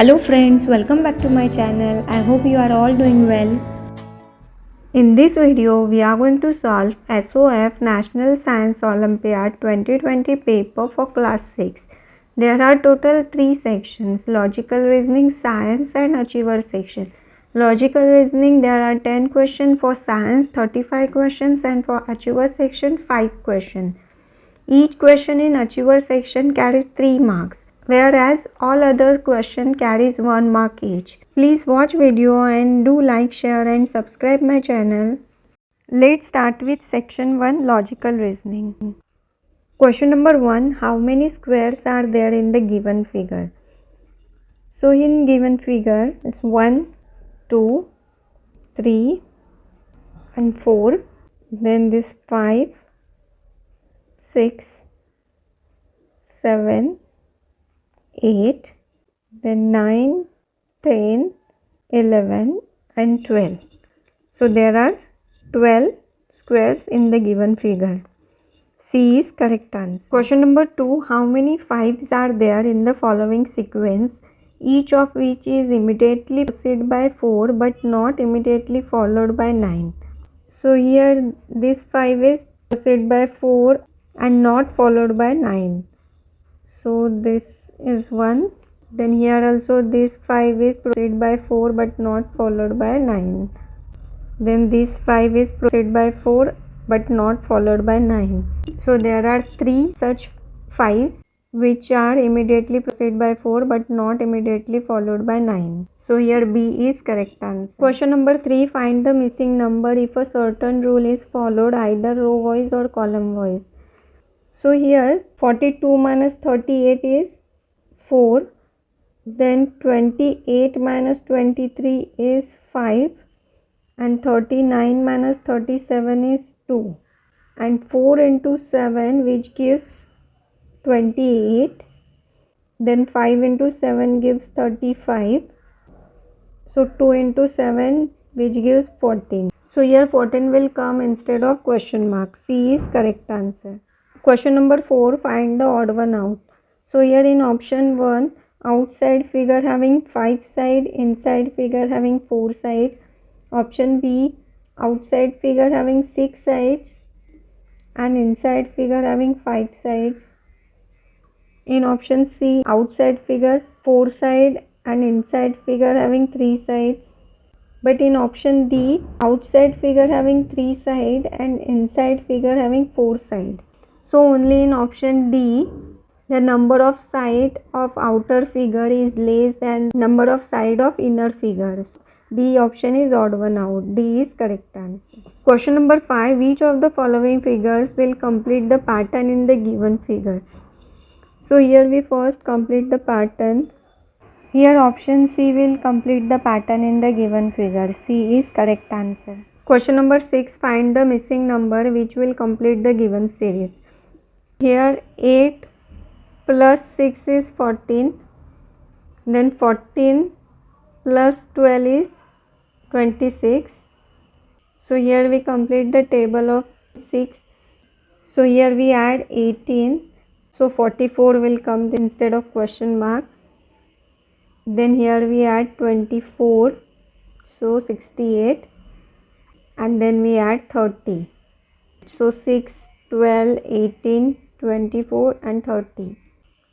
Hello friends, welcome back to my channel. I hope you are all doing well. In this video, we are going to solve SOF National Science Olympiad 2020 paper for class 6. There are total 3 sections: logical reasoning, science and achiever section. Logical reasoning, there are 10 questions, for science 35 questions, and for achiever section 5 questions. Each question in achiever section carries 3 marks, whereas all other question carries 1 mark each. Please watch video and do like, share and subscribe my channel. Let's start with section 1, logical reasoning. Question number 1, how many squares are there in the given figure? So in given figure is 1, 2, 3 and 4. Then this 5, 6, 7, 8, then 9, 10, 11 and 12. So there are 12 squares in the given figure. C is correct answer. Question number 2, how many 5s are there in the following sequence, each of which is immediately preceded by 4 but not immediately followed by 9. So here this 5 is preceded by 4 and not followed by 9. So this is 1. Then here also this 5 is preceded by 4 but not followed by 9. Then this 5 is preceded by 4 but not followed by 9. So there are 3 such 5s which are immediately preceded by 4 but not immediately followed by 9. So here B is correct answer. Question number 3, find the missing number if a certain rule is followed, either row wise or column wise. So here 42 minus 38 is 4. Then 28 minus 23 is 5. And 39 minus 37 is 2. And 4 into 7 which gives 28. Then 5 into 7 gives 35. So 2 into 7 which gives 14. So here 14 will come instead of question mark. C is correct answer. Question number 4, find the odd one out. So here in option 1, outside figure having 5 sides, inside figure having 4 sides. Option B, outside figure having 6 sides and inside figure having 5 sides. In option C, outside figure 4 sides and inside figure having 3 sides. But in option D, outside figure having 3 sides and inside figure having 4 sides. So only in option D, the number of sides of outer figure is less than number of sides of inner figures. D option is odd one out. D is correct answer. Question number 5, which of the following figures will complete the pattern in the given figure? So here we first complete the pattern. Here option C will complete the pattern in the given figure. C is correct answer. Question number 6, find the missing number which will complete the given series. Here 8 plus 6 is 14. Then 14 plus 12 is 26. So here we complete the table of 6. So here we add 18. So 44 will come instead of question mark. Then here we add 24. So 68. And then we add 30. So 6, 12, 18, 24 and 30.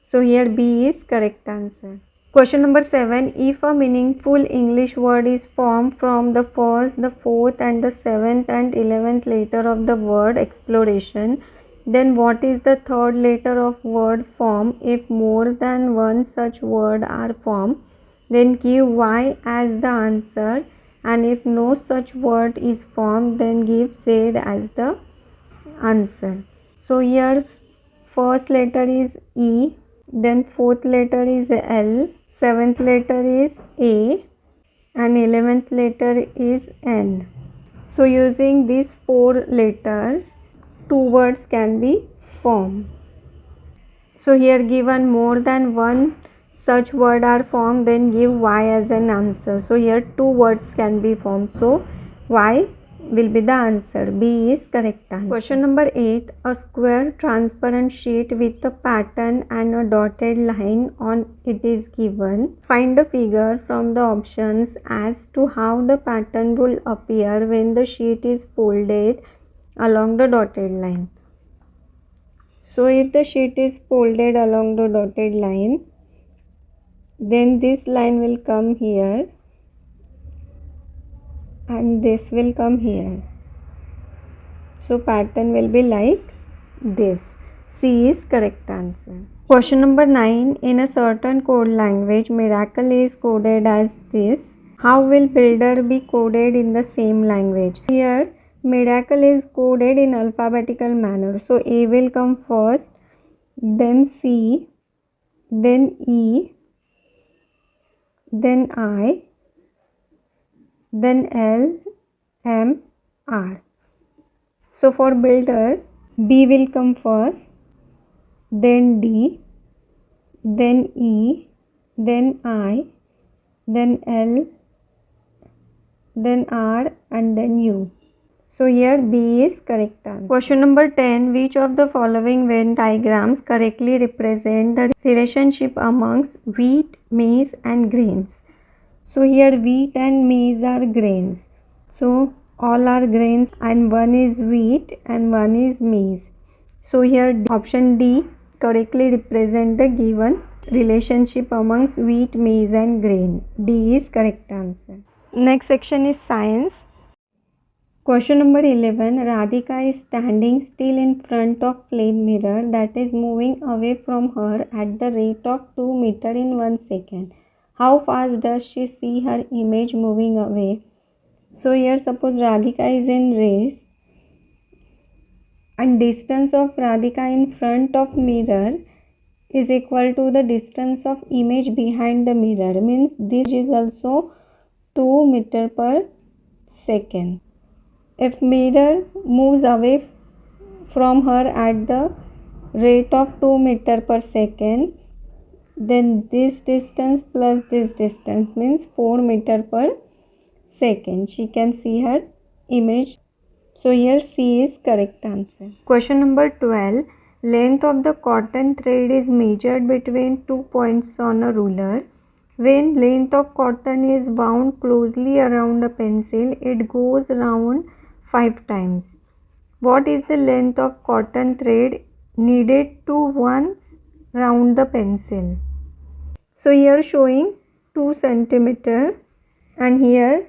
So here B is correct answer. Question number 7, if a meaningful English word is formed from the first, the fourth and the 7th and 11th letter of the word exploration, then what is the third letter of word form? If more than one such word are formed, then give Y as the answer, and if no such word is formed, then give Z as the answer. So here first letter is E, then fourth letter is L, 7th letter is A and 11th letter is N. So using these 4 letters, 2 words can be formed. So here given more than one such word are formed, then give Y as an answer. So here 2 words can be formed. So Y will be the answer. B is correct answer. Question number 8. A square transparent sheet with a pattern and a dotted line on it is given. Find the figure from the options as to how the pattern will appear when the sheet is folded along the dotted line. So if the sheet is folded along the dotted line, then this line will come here and this will come here. So pattern will be like this. C is correct answer. Question number 9. In a certain code language, miracle is coded as this. How will builder be coded in the same language? Here miracle is coded in alphabetical manner. So A will come first, then C, then E, then I, then L, M, R. So for builder, B will come first, then D, then E, then I, then L, then R, and then U. So here B is correct answer. Question number 10. Which of the following Venn diagrams correctly represent the relationship amongst wheat, maize and grains? So here wheat and maize are grains. So all are grains and one is wheat and one is maize. So here option D correctly represent the given relationship amongst wheat, maize and grain. D is correct answer. Next section is science. Question number 11. Radhika is standing still in front of plane mirror that is moving away from her at the rate of 2 meters in 1 second. How fast does she see her image moving away? So here suppose Radhika is in race and distance of Radhika in front of mirror is equal to the distance of image behind the mirror, means this is also 2 meters per second. If mirror moves away from her at the rate of 2 meters per second, then this distance plus this distance means 4 meters per second. She can see her image. So here C is correct answer. Question number 12. Length of the cotton thread is measured between 2 points on a ruler. When length of cotton is wound closely around a pencil, it goes round 5 times. What is the length of cotton thread needed to once round the pencil? So here showing 2 centimeter and here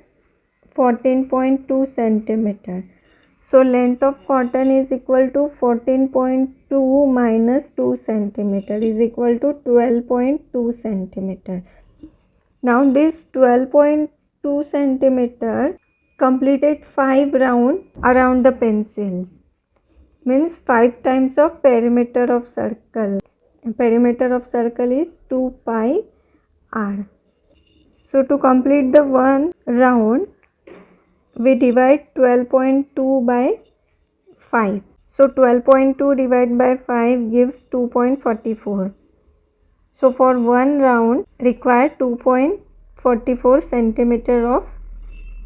14.2 centimeter. So length of cotton is equal to 14.2 minus 2 centimeter is equal to 12.2 centimeter. Now this 12.2 centimeter completed 5 round around the pencils, means 5 times of perimeter of circle. Perimeter of circle is 2 pi r. So to complete the one round, we divide 12.2 by 5. So 12.2 divided by 5 gives 2.44. So for one round require 2.44 centimeter of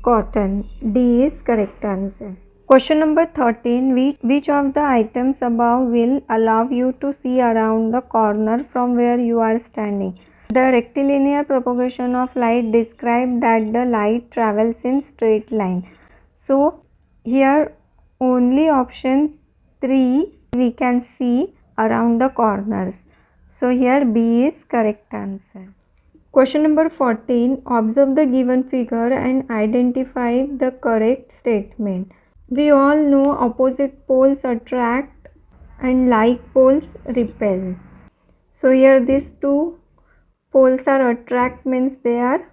cotton. D is correct answer. Question number 13. Which of the items above will allow you to see around the corner from where you are standing? The rectilinear propagation of light describes that the light travels in straight line. So here only option 3 we can see around the corners. So here B is correct answer. Question number 14. Observe the given figure and identify the correct statement. We all know opposite poles attract and like poles repel. So here these two poles are attract means they are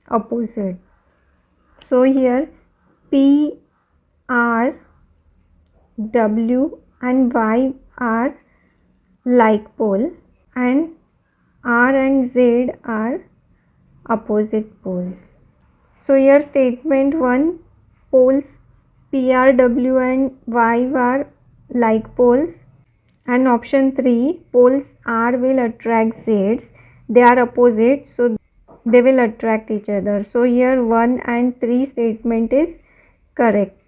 opposite. So here P, R, W and Y are like pole and R and Z are opposite poles. So here statement 1, poles P, R, W and Y are like poles, and option 3, poles R will attract Z's. They are opposite, so they will attract each other. So here 1 and 3 statement is correct.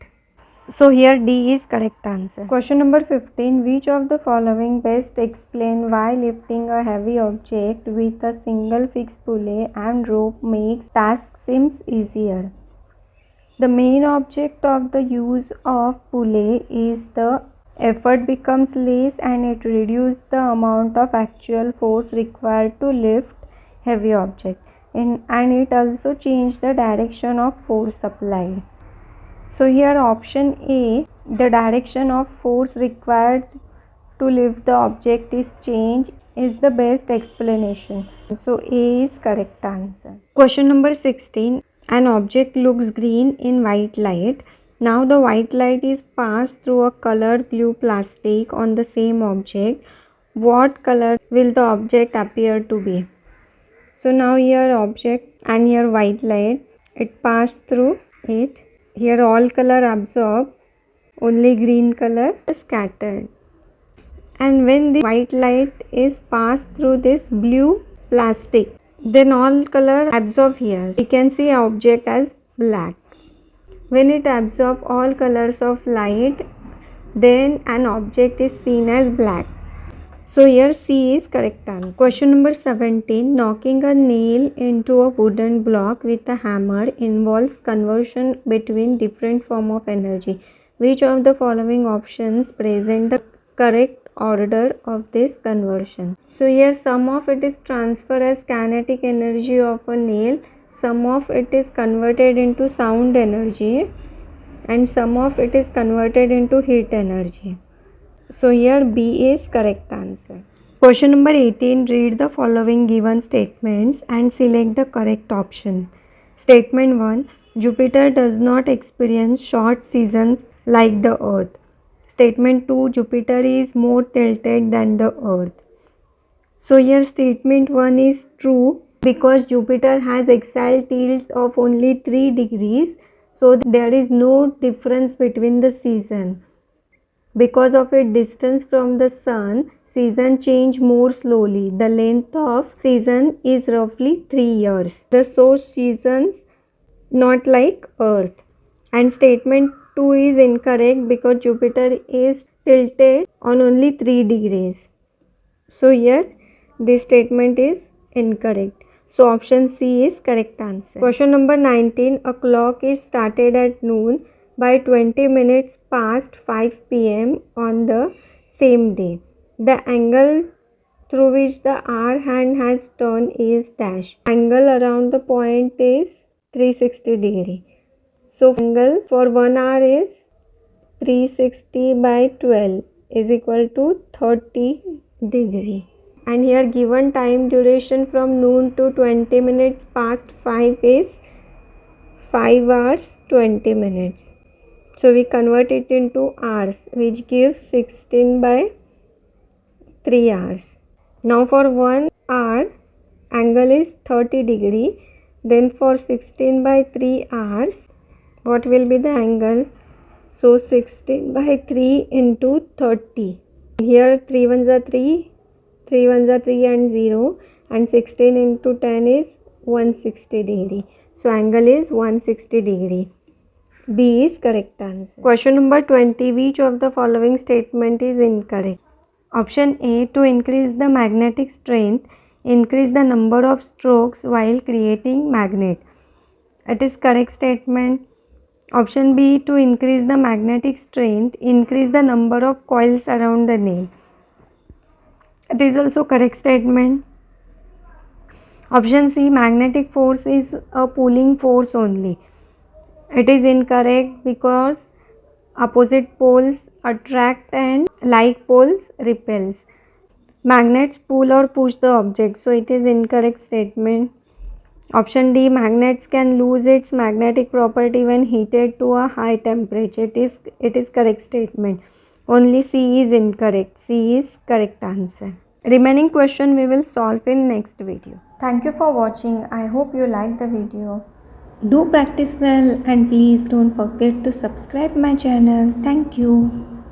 So here D is correct answer. Question number 15. Which of the following best explain why lifting a heavy object with a single fixed pulley and rope makes task seems easier? The main object of the use of pulley is the effort becomes less and it reduces the amount of actual force required to lift heavy object, and it also changes the direction of force applied. So here option A, the direction of force required to lift the object is changed, is the best explanation. So A is correct answer. Question number 16. An object looks green in white light. Now the white light is passed through a colored blue plastic on the same object. What color will the object appear to be? So now here object and here white light, it passed through it. Here all color absorb, only green color is scattered. And when the white light is passed through this blue plastic, then all color absorb here. We can see object as black. When it absorbs all colors of light, then an object is seen as black. So here C is correct answer. Question number 17. Knocking a nail into a wooden block with a hammer involves conversion between different form of energy. Which of the following options present the correct order of this conversion? So here some of it is transferred as kinetic energy of a nail, some of it is converted into sound energy, and some of it is converted into heat energy. So here B is correct answer. Question number 18. Read the following given statements and select the correct option. Statement 1. Jupiter does not experience short seasons like the Earth. Statement 2. Jupiter is more tilted than the Earth. So here statement 1 is true because Jupiter has axial tilt of only 3 degrees. So there is no difference between the season. Because of its distance from the sun, season change more slowly. The length of season is roughly 3 years. The source seasons not like Earth. And statement 2 is incorrect because Jupiter is tilted on only 3 degrees. So here this statement is incorrect. So option C is correct answer. Question number 19. A clock is started at noon by 20 minutes past 5 p.m. on the same day. The angle through which the hour hand has turned is dash. Angle around the point is 360 degree. So angle for 1 hour is 360 by 12 is equal to 30 degree. And here given time duration from noon to 20 minutes past 5 is 5 hours 20 minutes. So we convert it into hours, which gives 16 by 3 hours. Now for 1 hour, angle is 30 degree. Then for 16 by 3 hours, what will be the angle? So 16 by 3 into 30. Here 3 ones are 3, 3 ones are 3 and 0. And 16 into 10 is 160 degree. So angle is 160 degree. B is correct answer. Question number 20. Which of the following statement is incorrect? Option A. To increase the magnetic strength, increase the number of strokes while creating magnet. It is correct statement. Option B. To increase the magnetic strength, increase the number of coils around the nail. It is also correct statement. Option C. Magnetic force is a pulling force only. It is incorrect because opposite poles attract and like poles repels. Magnets pull or push the object, so it is incorrect statement. Option D. Magnets can lose its magnetic property when heated to a high temperature. It is correct statement. Only C is incorrect. C is correct answer. Remaining question we will solve in next video. Thank you for watching. I hope you liked the video. Do practice well and please don't forget to subscribe my channel. Thank you.